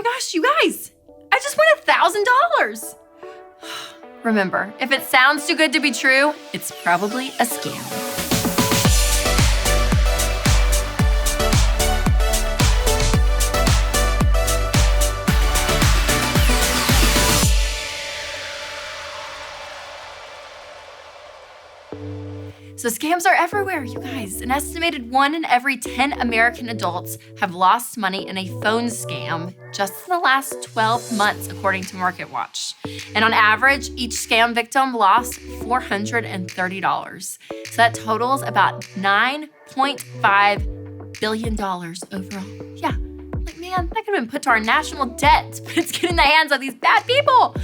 my gosh, you guys, I just won $1,000. Remember, if it sounds too good to be true, it's probably a scam. So scams are everywhere, you guys. An estimated 1 in every 10 American adults have lost money in a phone scam just in the last 12 months, according to MarketWatch. And on average, each scam victim lost $430. So that totals about $9.5 billion overall. Yeah, like man, that could have been put to our national debt, but it's getting in the hands of these bad people.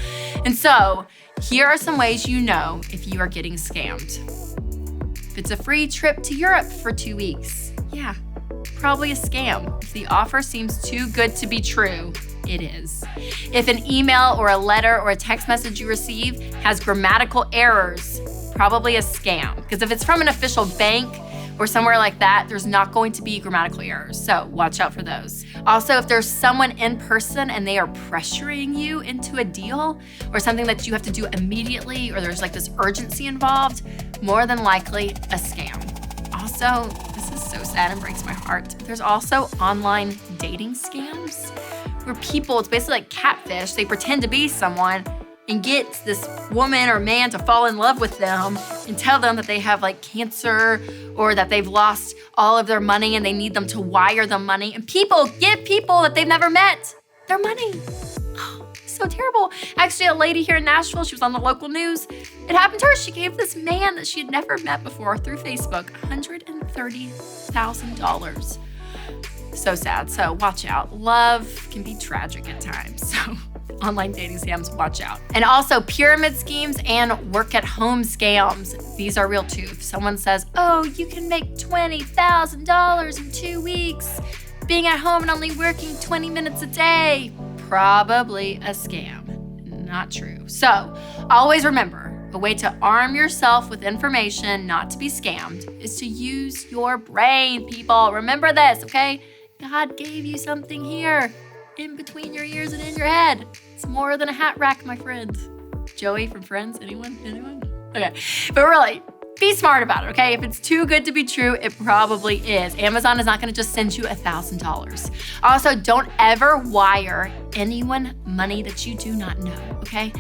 And so here are some ways you know if you are getting scammed. If it's a free trip to Europe for 2 weeks, yeah, probably a scam. If the offer seems too good to be true, it is. If an email or a letter or a text message you receive has grammatical errors, probably a scam. Because if it's from an official bank or somewhere like that, there's not going to be grammatical errors. So watch out for those. Also, if there's someone in person and they are pressuring you into a deal or something that you have to do immediately, or there's like this urgency involved, more than likely a scam. Also, this is so sad and breaks my heart. There's also online dating scams where people, it's basically like catfish. They pretend to be someone and get this woman or man to fall in love with them and tell them that they have like cancer or that they've lost all of their money and they need them to wire them money. And people give people that they've never met their money. So terrible. Actually, a lady here in Nashville, she was on the local news. It happened to her. She gave this man that she had never met before through Facebook $130,000. So sad. So watch out. Love can be tragic at times. So online dating scams, watch out. And also pyramid schemes and work-at-home scams. These are real too. If someone says, oh, you can make $20,000 in 2 weeks, being at home and only working 20 minutes a day, probably a scam. Not true. So always remember, a way to arm yourself with information not to be scammed is to use your brain, people. Remember this, okay? God gave you something here in between your ears and in your head. It's more than a hat rack, my friend. Joey from Friends, anyone? Okay, but really, be smart about it, okay? If it's too good to be true, it probably is. Amazon is not gonna just send you $1,000. Also, don't ever wire anyone money that you do not know, okay?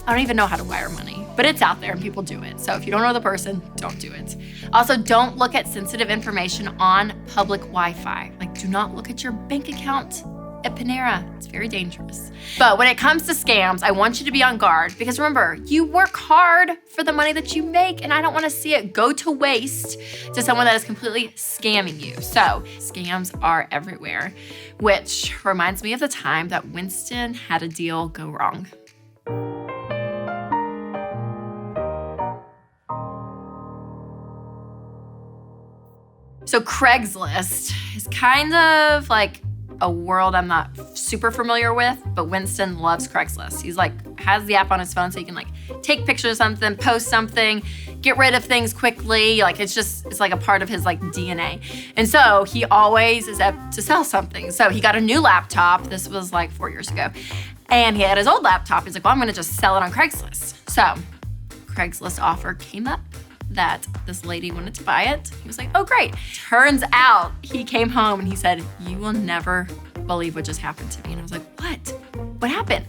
I don't even know how to wire money, but it's out there and people do it. So if you don't know the person, don't do it. Also, don't look at sensitive information on public Wi-Fi. Like, do not look at your bank account at Panera. It's very dangerous. But when it comes to scams, I want you to be on guard because remember, you work hard for the money that you make and I don't want to see it go to waste to someone that is completely scamming you. So scams are everywhere, which reminds me of the time that Winston had a deal go wrong. So Craigslist is kind of like a world I'm not super familiar with, but Winston loves Craigslist. He's like, has the app on his phone so he can like take pictures of something, post something, get rid of things quickly. Like it's like a part of his like DNA. And so he always is up to sell something. So he got a new laptop. This was like 4 years ago. And he had his old laptop. He's like, well, I'm gonna just sell it on Craigslist. So Craigslist offer came up that this lady wanted to buy it. He was like, oh, great. Turns out he came home and he said, you will never believe what just happened to me. And I was like, what? What happened?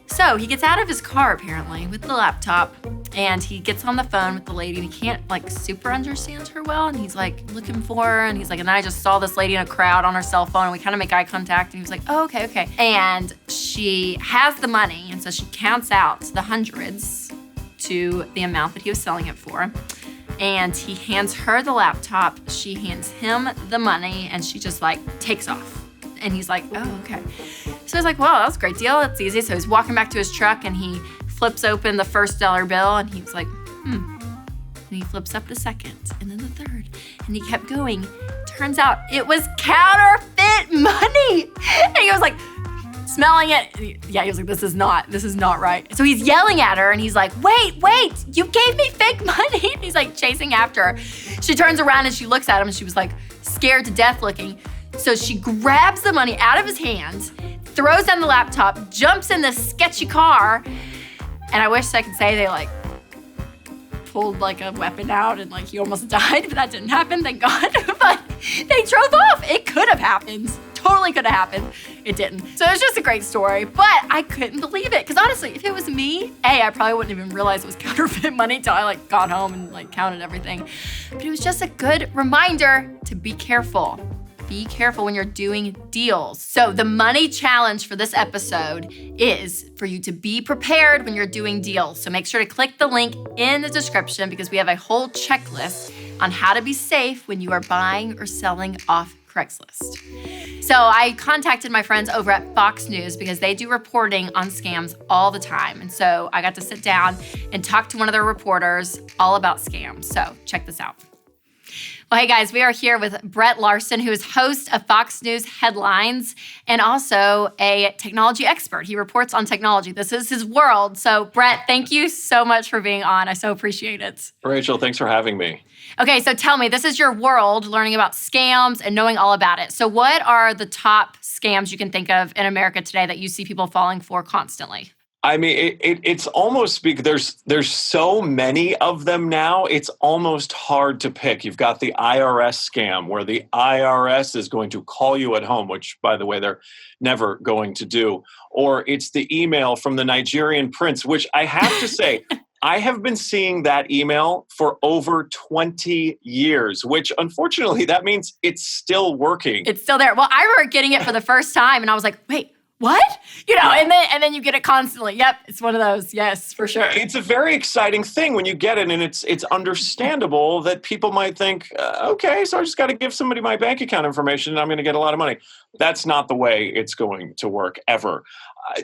So he gets out of his car apparently with the laptop and he gets on the phone with the lady and he can't like super understand her well. And he's like looking for her and he's like, and I just saw this lady in a crowd on her cell phone and we kind of make eye contact and he was like, oh, okay. And she has the money and so she counts out the hundreds to the amount that he was selling it for. And he hands her the laptop, she hands him the money, and she just like takes off. And he's like, oh, okay. So he's like, well, that was a great deal, it's easy. So he's walking back to his truck and he flips open the first dollar bill and he was like, And he flips up the second and then the third. And he kept going. Turns out it was counterfeit money. And he was like, smelling it. Yeah, he was like, this is not right. So he's yelling at her and he's like, wait, you gave me fake money. And he's like chasing after her. She turns around and she looks at him and she was like scared to death looking. So she grabs the money out of his hands, throws down the laptop, jumps in this sketchy car, and I wish I could say they like pulled like a weapon out and like he almost died, but that didn't happen, thank God. But they drove off. It could have happened. Totally could have happened. It didn't. So it was just a great story, but I couldn't believe it. Because honestly, if it was me, I probably wouldn't even realize it was counterfeit money until I like got home and like counted everything. But it was just a good reminder to be careful. Be careful when you're doing deals. So the money challenge for this episode is for you to be prepared when you're doing deals. So make sure to click the link in the description because we have a whole checklist on how to be safe when you are buying or selling off Craigslist. So I contacted my friends over at Fox News because they do reporting on scams all the time. And so I got to sit down and talk to one of their reporters all about scams. So check this out. Well, hey guys, we are here with Brett Larson, who is host of Fox News Headlines and also a technology expert. He reports on technology. This is his world. So Brett, thank you so much for being on. I so appreciate it. Rachel, thanks for having me. Okay, so tell me, this is your world, learning about scams and knowing all about it. So what are the top scams you can think of in America today that you see people falling for constantly? I mean, it's almost there's so many of them now. It's almost hard to pick. You've got the IRS scam where the IRS is going to call you at home, which, by the way, they're never going to do. Or it's the email from the Nigerian prince, which I have to say, I have been seeing that email for over 20 years, which unfortunately that means it's still working. It's still there. Well, I remember getting it for the first time and I was like, wait, what? And then you get it constantly. Yep, it's one of those. Yes, for sure. It's a very exciting thing when you get it, and it's understandable that people might think, okay, so I just got to give somebody my bank account information and I'm going to get a lot of money. That's not the way it's going to work ever.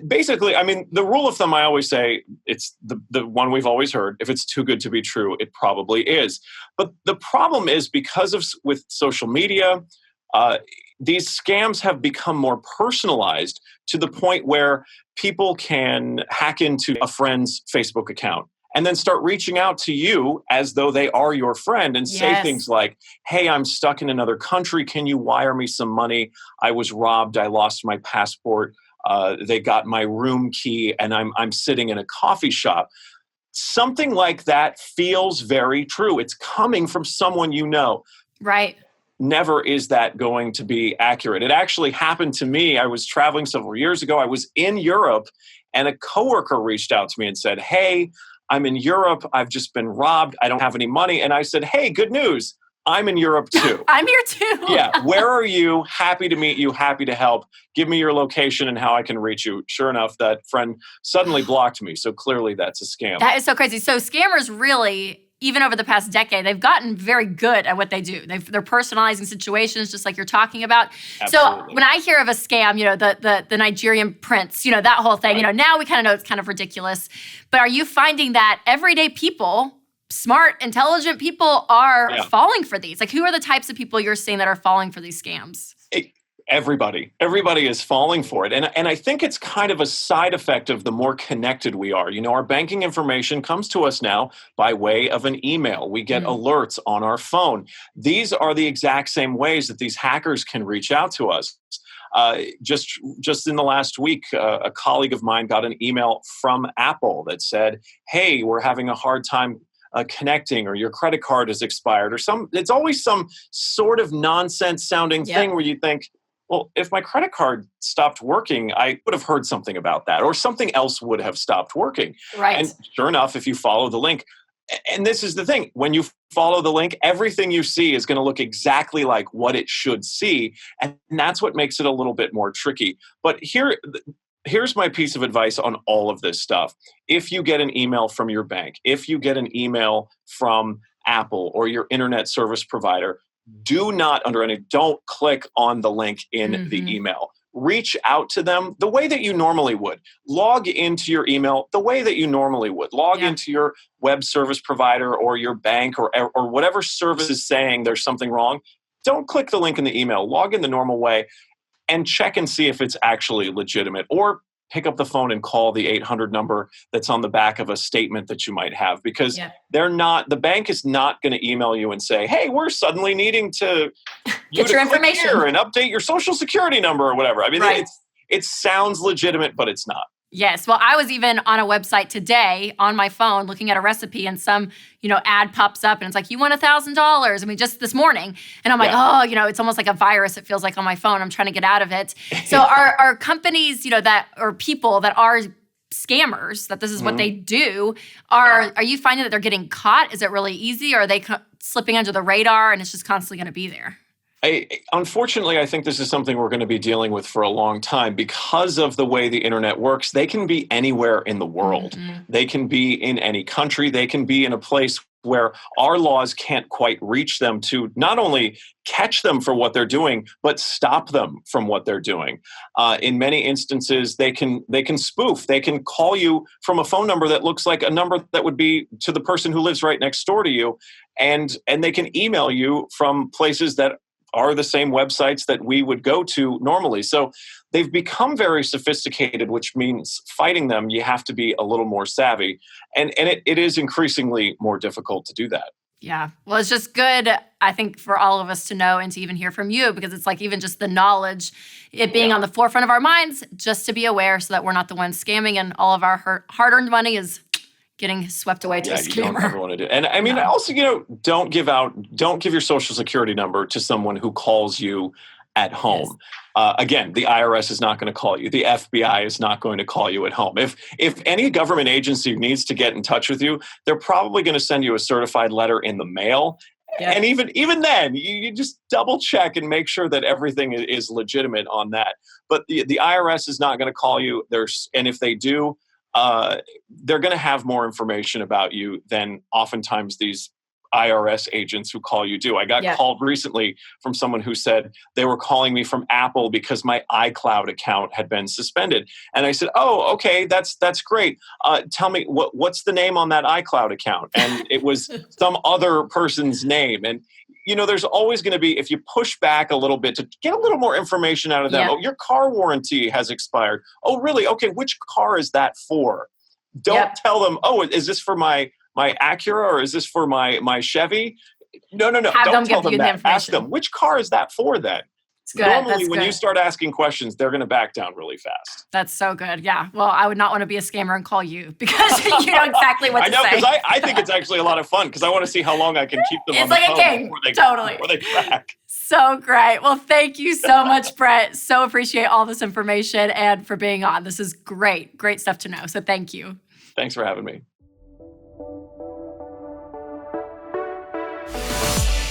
Basically, I mean, the rule of thumb I always say, it's the one we've always heard, if it's too good to be true, it probably is. But the problem is with social media, these scams have become more personalized to the point where people can hack into a friend's Facebook account and then start reaching out to you as though they are your friend and say things like, hey, I'm stuck in another country. Can you wire me some money? I was robbed. I lost my passport. They got my room key and I'm sitting in a coffee shop. Something like that feels very true. It's coming from someone you know. Right. Never is that going to be accurate. It actually happened to me. I was traveling several years ago. I was in Europe and a coworker reached out to me and said, hey, I'm in Europe. I've just been robbed. I don't have any money. And I said, hey, good news. I'm in Europe too. I'm here too. Yeah. Where are you? Happy to meet you. Happy to help. Give me your location and how I can reach you. Sure enough, that friend suddenly blocked me. So clearly that's a scam. That is so crazy. So scammers really, even over the past decade, they've gotten very good at what they do. They're personalizing situations just like you're talking about. Absolutely. So when I hear of a scam, the Nigerian prince, that whole thing, Right. Now we kind of know it's kind of ridiculous. But are you finding that everyday people, smart, intelligent people are falling for these? Like, who are the types of people you're seeing that are falling for these scams? Everybody is falling for it. And I think it's kind of a side effect of the more connected we are. Our banking information comes to us now by way of an email. We get alerts on our phone. These are the exact same ways that these hackers can reach out to us. Just in the last week, a colleague of mine got an email from Apple that said, hey, we're having a hard time connecting, or your credit card has expired, or it's always some sort of nonsense sounding thing where you think, well, if my credit card stopped working, I would have heard something about that, or something else would have stopped working. Right. And sure enough, if you follow the link, and this is the thing, when you follow the link, everything you see is going to look exactly like what it should see. And that's what makes it a little bit more tricky. But here's my piece of advice on all of this stuff. If you get an email from your bank, if you get an email from Apple or your internet service provider, don't click on the link in the email. Reach out to them the way that you normally would. Log into your email the way that you normally would. Log into your web service provider or your bank or whatever service is saying there's something wrong. Don't click the link in the email. Log in the normal way and check and see if it's actually legitimate, or pick up the phone and call the 800 number that's on the back of a statement that you might have, because the bank is not going to email you and say, hey, we're suddenly needing to get your information and update your social security number or whatever. I mean, it sounds legitimate, but it's not. Yes. Well, I was even on a website today on my phone looking at a recipe, and some, ad pops up and it's like, you want $1,000. I mean, just this morning. And I'm like, it's almost like a virus. It feels like on my phone. I'm trying to get out of it. So are companies, that, or people that are scammers, that this is what they do, are you finding that they're getting caught? Is it really easy? Or are they slipping under the radar and it's just constantly going to be there? Unfortunately, I think this is something we're going to be dealing with for a long time because of the way the internet works. They can be anywhere in the world. Mm-hmm. They can be in any country. They can be in a place where our laws can't quite reach them to not only catch them for what they're doing, but stop them from what they're doing. In many instances, they can spoof. They can call you from a phone number that looks like a number that would be to the person who lives right next door to you, and they can email you from places that are the same websites that we would go to normally. So they've become very sophisticated, which means fighting them, you have to be a little more savvy. And it is increasingly more difficult to do that. Yeah. Well, it's just good, I think, for all of us to know and to even hear from you, because it's like even just the knowledge, it being on the forefront of our minds, just to be aware so that we're not the ones scamming and all of our hard-earned money is getting swept away to a scammer. You don't ever want to do it. And I mean, also, don't give your social security number to someone who calls you at home. Yes. Again, the IRS is not going to call you. The FBI is not going to call you at home. If any government agency needs to get in touch with you, they're probably going to send you a certified letter in the mail. Yeah. And even then, you just double check and make sure that everything is legitimate on that. But the IRS is not going to call you. And if they do, they're going to have more information about you than oftentimes these IRS agents who call you do. I got called recently from someone who said they were calling me from Apple because my iCloud account had been suspended. And I said, oh, okay, that's great. Tell me, what's the name on that iCloud account? And it was some other person's name. And there's always going to be, if you push back a little bit to get a little more information out of them. Oh, your car warranty has expired. Oh, really? Okay, which car is that for? Don't tell them, oh, is this for my Acura or is this for my Chevy? No. Don't tell them that. Ask them, which car is that for then? It's good. Normally, when you start asking questions, they're going to back down really fast. That's so good. Yeah. Well, I would not want to be a scammer and call you because you know exactly what to say. I know, because I think it's actually a lot of fun because I want to see how long I can keep them on the phone. It's like a game. Before they crack. So great. Well, thank you so much, Brett. So appreciate all this information and for being on. This is great. Great stuff to know. So thank you. Thanks for having me.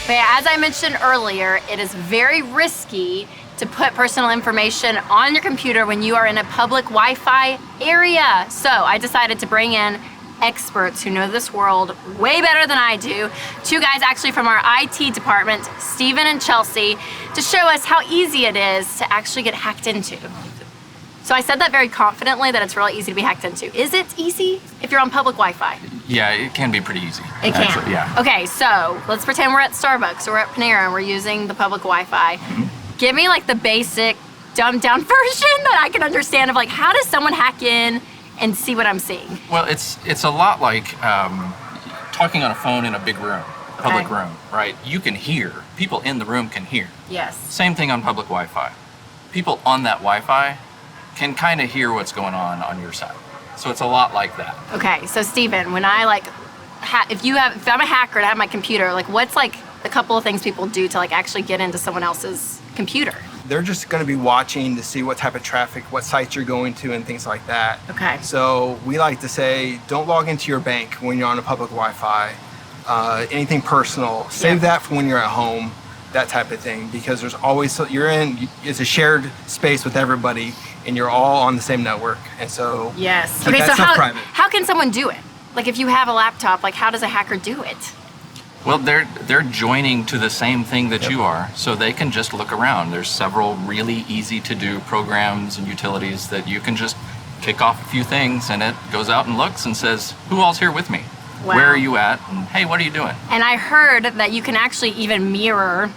But as I mentioned earlier, it is very risky to put personal information on your computer when you are in a public Wi-Fi area. So I decided to bring in experts who know this world way better than I do. Two guys actually from our IT department, Steven and Chelsea, to show us how easy it is to actually get hacked into. So I said that very confidently, that it's really easy to be hacked into. Is it easy if you're on public Wi-Fi? Yeah, it can be pretty easy. It can? Actually, yeah. Okay, so let's pretend we're at Starbucks or we're at Panera and we're using the public Wi-Fi. Mm-hmm. Give me like the basic dumbed down version that I can understand of like, how does someone hack in and see what I'm seeing? Well, it's a lot like talking on a phone in a big room, public room, right? You can hear, people in the room can hear. Yes. Same thing on public Wi-Fi. People on that Wi-Fi can kind of hear what's going on your side. So it's a lot like that. Okay, so Steven, when I like, if I'm a hacker and I have my computer, like what's like the couple of things people do to like actually get into someone else's computer? They're just going to be watching to see what type of traffic, what sites you're going to and things like that. Okay. So we like to say, don't log into your bank when you're on a public Wi-Fi. Anything personal, save that for when you're at home, that type of thing, because there's always, it's a shared space with everybody and you're all on the same network. And so yes. Okay, so how can someone do it? Like if you have a laptop, like how does a hacker do it? Well, they're joining to the same thing that you are, so they can just look around. There's several really easy to do programs and utilities that you can just kick off a few things and it goes out and looks and says, who all's here with me? Wow. Where are you at? And hey, what are you doing? And I heard that you can actually even mirror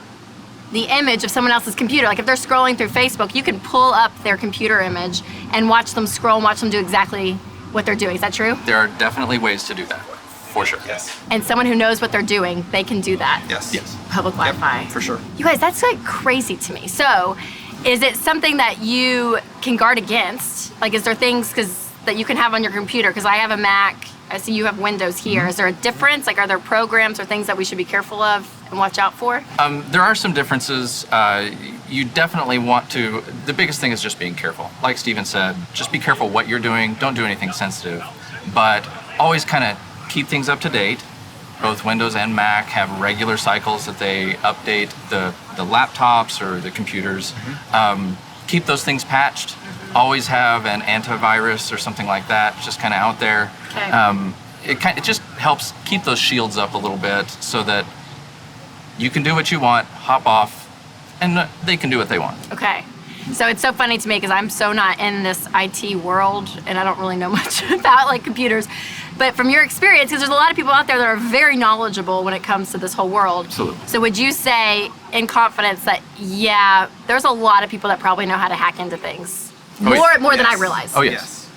the image of someone else's computer. Like if they're scrolling through Facebook, you can pull up their computer image and watch them scroll and watch them do exactly what they're doing. Is that true? There are definitely ways to do that, for sure. Yes. And someone who knows what they're doing, they can do that. Yes. Yes. Public Wi-Fi. Yep, for sure. You guys, that's like crazy to me. So Is it something that you can guard against? Like, is there things that you can have on your computer? Because I have a Mac. I see you have Windows here. Is there a difference? Like, are there programs or things that we should be careful of and watch out for? There are some differences. You definitely want to, the biggest thing is just being careful. Like Steven said, just be careful what you're doing. Don't do anything sensitive, but always kind of keep things up to date. Both Windows and Mac have regular cycles that they update the laptops or the computers. Keep those things patched. Always have an antivirus or something like that just kind of out there. Okay. It just helps keep those shields up a little bit so that you can do what you want, hop off, and they can do what they want. Okay. So it's so funny to me because I'm so not in this IT world and I don't really know much about like computers. But from your experience, because there's a lot of people out there that are very knowledgeable when it comes to this whole world. Absolutely. So would you say in confidence that, yeah, there's a lot of people that probably know how to hack into things? Oh, yeah. More than I realize. Oh, yes.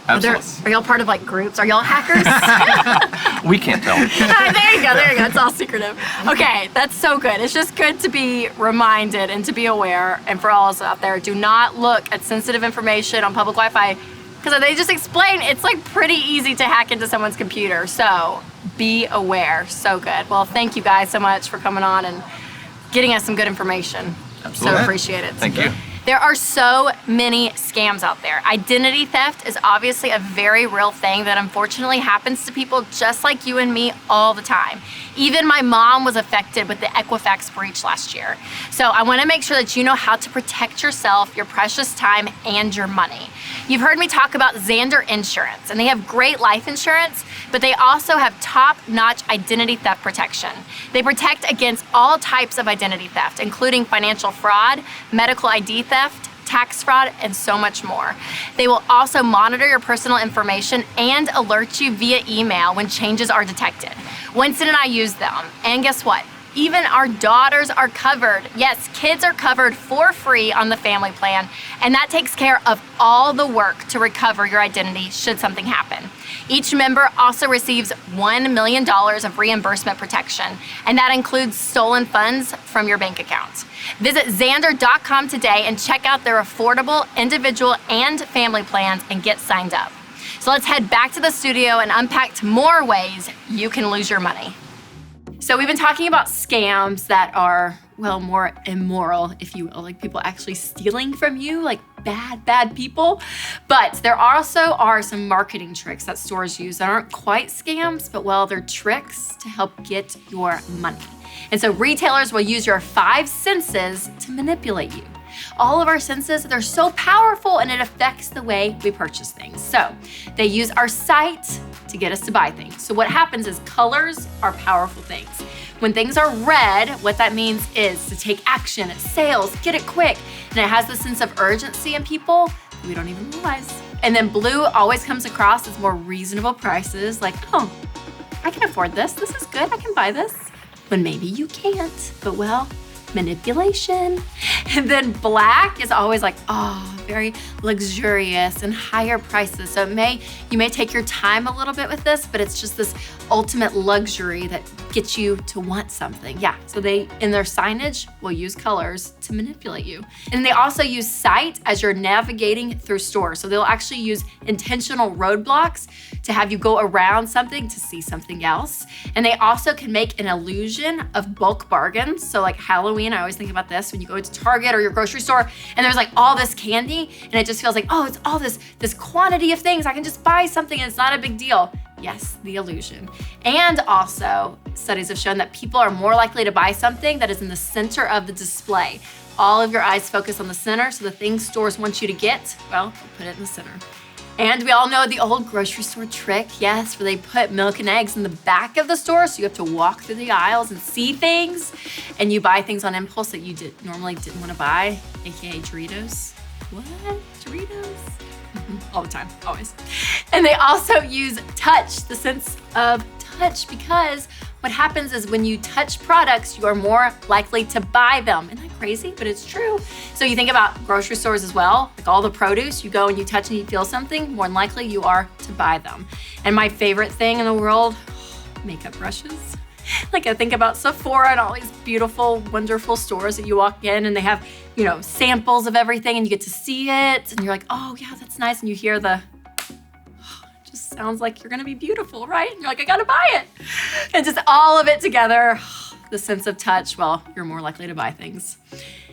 Absolutely. Are y'all part of like groups? Are y'all hackers? We can't tell. There you go. It's all secretive. Okay, that's so good. It's just good to be reminded and to be aware. And for all of us out there, do not look at sensitive information on public Wi-Fi because they just explain it's like pretty easy to hack into someone's computer. So be aware. So good. Well, thank you guys so much for coming on and getting us some good information. Absolutely. So appreciate it. Thank you. There are so many scams out there. Identity theft is obviously a very real thing that unfortunately happens to people just like you and me all the time. Even my mom was affected with the Equifax breach last year. So I want to make sure that you know how to protect yourself, your precious time, and your money. You've heard me talk about Zander Insurance, and they have great life insurance, but they also have top-notch identity theft protection. They protect against all types of identity theft, including financial fraud, medical ID theft, tax fraud, and so much more. They will also monitor your personal information and alert you via email when changes are detected. Winston and I use them, and guess what? Even our daughters are covered. Yes, kids are covered for free on the family plan, and that takes care of all the work to recover your identity should something happen. Each member also receives $1 million of reimbursement protection, and that includes stolen funds from your bank account. Visit Zander.com today and check out their affordable individual and family plans and get signed up. So let's head back to the studio and unpack more ways you can lose your money. So we've been talking about scams that are, well, more immoral, if you will, like people actually stealing from you, like bad people. But there also are some marketing tricks that stores use that aren't quite scams, but well, they're tricks to help get your money. And so retailers will use your 5 senses to manipulate you. All of our senses, they're so powerful and it affects the way we purchase things. So they use our sight to get us to buy things. So what happens is colors are powerful things. When things are red, what that means is to take action, it's sales, get it quick. And it has this sense of urgency in people that we don't even realize. And then blue always comes across as more reasonable prices, like, oh, I can afford this. This is good, I can buy this. When maybe you can't, but well, manipulation. And then black is always like, oh, very luxurious and higher prices. So you may take your time a little bit with this, but it's just this ultimate luxury that gets you to want something. Yeah, so they, in their signage, will use colors to manipulate you. And they also use sight as you're navigating through stores. So they'll actually use intentional roadblocks to have you go around something to see something else. And they also can make an illusion of bulk bargains. So like Halloween, I always think about this when you go into Target or your grocery store and there's like all this candy and it just feels like, oh, it's all this quantity of things. I can just buy something and it's not a big deal. Yes, the illusion. And also, studies have shown that people are more likely to buy something that is in the center of the display. All of your eyes focus on the center, so the things stores want you to get, well, put it in the center. And we all know the old grocery store trick, yes, where they put milk and eggs in the back of the store, so you have to walk through the aisles and see things, and you buy things on impulse that you normally didn't want to buy, aka Doritos. What? Doritos? All the time, always. And they also use touch, the sense of touch, because what happens is when you touch products, you are more likely to buy them. Isn't that crazy? But it's true. So you think about grocery stores as well, like all the produce, you go and you touch and you feel something, more than likely you are to buy them. And my favorite thing in the world, makeup brushes. Like I think about Sephora and all these beautiful, wonderful stores that you walk in and they have, samples of everything and you get to see it and you're like, oh yeah, that's nice. And you hear it just sounds like you're gonna be beautiful, right? And you're like, I gotta buy it. And just all of it together, the sense of touch, well, you're more likely to buy things.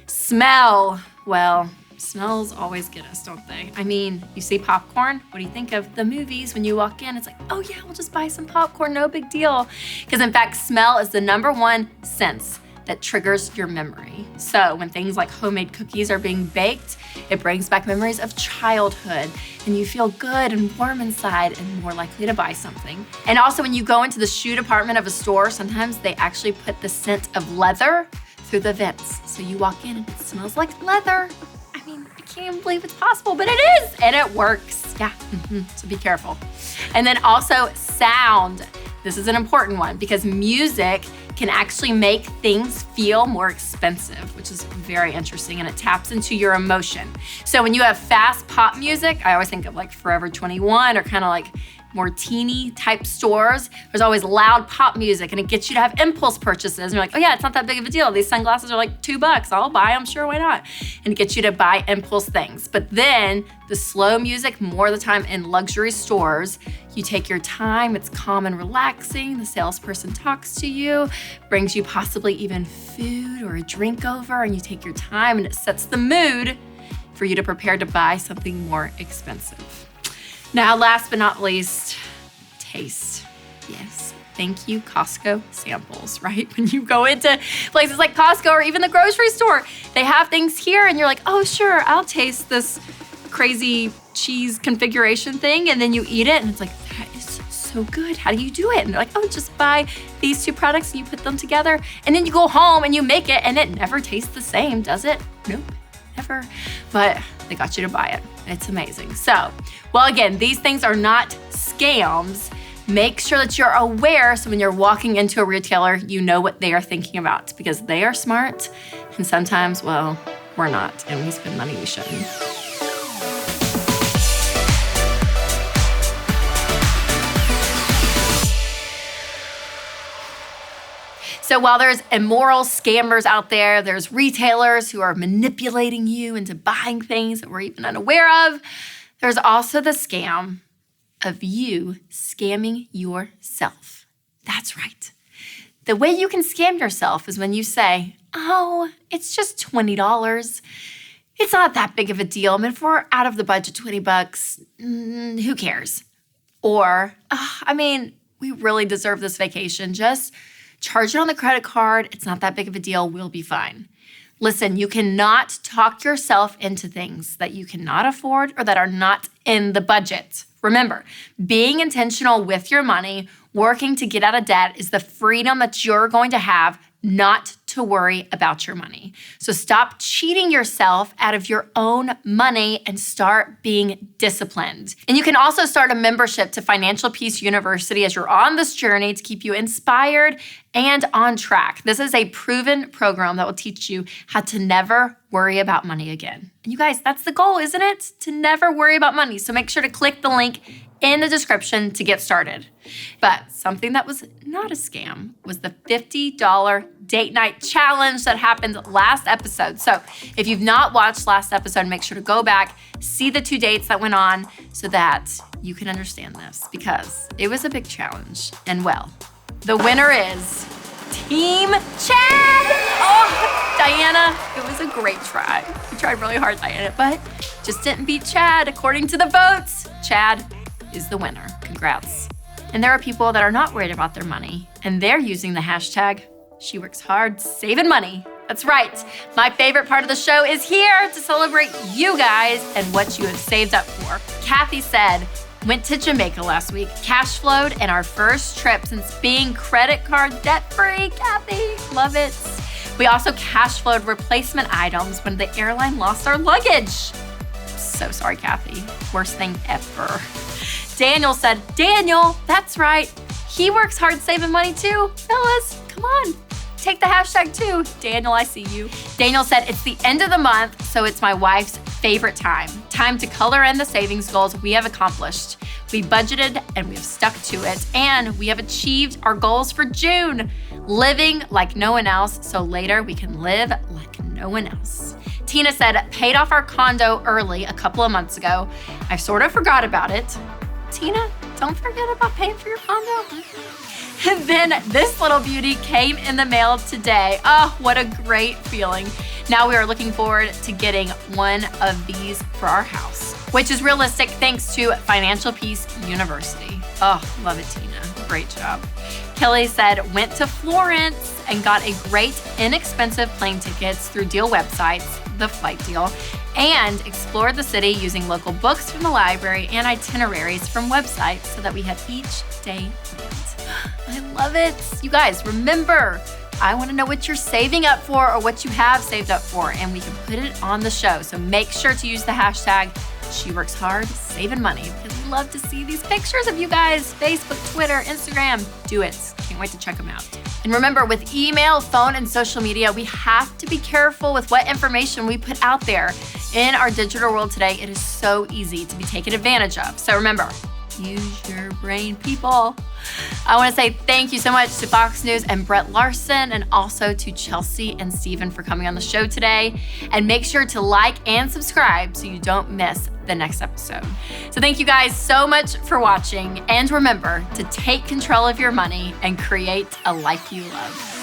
Smell, well, smells always get us, don't they? I mean, you see popcorn, what do you think of the movies when you walk in? It's like, oh yeah, we'll just buy some popcorn, no big deal. Because in fact, smell is the number one sense that triggers your memory. So when things like homemade cookies are being baked, it brings back memories of childhood and you feel good and warm inside and more likely to buy something. And also when you go into the shoe department of a store, sometimes they actually put the scent of leather through the vents. So you walk in and it smells like leather. I mean, I can't even believe it's possible, but it is, and it works. Yeah, so be careful. And then also sound. This is an important one because music can actually make things feel more expensive, which is very interesting, and it taps into your emotion. So when you have fast pop music, I always think of like Forever 21 or kind of like more teeny type stores. There's always loud pop music and it gets you to have impulse purchases. And you're like, oh yeah, it's not that big of a deal. These sunglasses are like $2. I'll buy them, sure, why not? And it gets you to buy impulse things. But then the slow music, more of the time in luxury stores, you take your time, it's calm and relaxing. The salesperson talks to you, brings you possibly even food or a drink over, and you take your time and it sets the mood for you to prepare to buy something more expensive. Now, last but not least, taste. Yes, thank you, Costco samples, right? When you go into places like Costco or even the grocery store, they have things here and you're like, oh, sure, I'll taste this crazy cheese configuration thing. And then you eat it and it's like, that is so good. How do you do it? And they're like, oh, just buy these two products and you put them together. And then you go home and you make it and it never tastes the same, does it? Nope, never. But they got you to buy it. It's amazing. So, well, again, these things are not scams. Make sure that you're aware so when you're walking into a retailer, you know what they are thinking about because they are smart and sometimes, well, we're not and we spend money we shouldn't. So while there's immoral scammers out there, there's retailers who are manipulating you into buying things that we're even unaware of. There's also the scam of you scamming yourself. That's right. The way you can scam yourself is when you say, oh, it's just $20. It's not that big of a deal. I mean, if we're out of the budget, $20, who cares? Or, we really deserve this vacation. Just charge it on the credit card. It's not that big of a deal. We'll be fine. Listen, you cannot talk yourself into things that you cannot afford or that are not in the budget. Remember, being intentional with your money, working to get out of debt is the freedom that you're going to have not to worry about your money. So stop cheating yourself out of your own money and start being disciplined. And you can also start a membership to Financial Peace University as you're on this journey to keep you inspired and on track. This is a proven program that will teach you how to never worry about money again. And you guys, that's the goal, isn't it? To never worry about money. So make sure to click the link in the description to get started. But something that was not a scam was the $50 date night challenge that happened last episode. So if you've not watched last episode, make sure to go back, see the 2 dates that went on so that you can understand this because it was a big challenge. And well, the winner is Team Chad. Oh, Diana, it was a great try. You tried really hard, Diana, but just didn't beat Chad. According to the votes, Chad is the winner. Congrats. And there are people that are not worried about their money, and they're using the hashtag She Works Hard Saving Money. That's right. My favorite part of the show is here to celebrate you guys and what you have saved up for. Kathy said, went to Jamaica last week, cash flowed, and our first trip since being credit card debt-free. Kathy, love it. We also cash flowed replacement items when the airline lost our luggage. So sorry, Kathy. Worst thing ever. Daniel said, Daniel, that's right. He works hard saving money too. Fellas, come on. Take the hashtag too. Daniel, I see you. Daniel said, it's the end of the month, so it's my wife's favorite time time to color in the savings goals we have accomplished. We budgeted and we have stuck to it, and we have achieved our goals for June, living like no one else so later we can live like no one else. Tina said, paid off our condo early a couple of months ago. I sort of forgot about it. Tina, don't forget about paying for your condo. And then this little beauty came in the mail today. Oh, what a great feeling. Now we are looking forward to getting one of these for our house, which is realistic thanks to Financial Peace University. Oh, love it, Tina. Great job. Kelly said, went to Florence and got a great inexpensive plane tickets through deal websites, the flight deal, and explored the city using local books from the library and itineraries from websites so that we had each day planned. I love it. You guys, remember, I want to know what you're saving up for or what you have saved up for, and we can put it on the show. So make sure to use the hashtag #SheWorksHard, because we love to see these pictures of you guys. Facebook, Twitter, Instagram. Do it. Can't wait to check them out. And remember, with email, phone, and social media, we have to be careful with what information we put out there. In our digital world today, it is so easy to be taken advantage of. So remember, use your brain, people. I want to say thank you so much to Fox News and Brett Larson, and also to Chelsea and Steven for coming on the show today. And make sure to like and subscribe so you don't miss the next episode. So thank you guys so much for watching. And remember to take control of your money and create a life you love.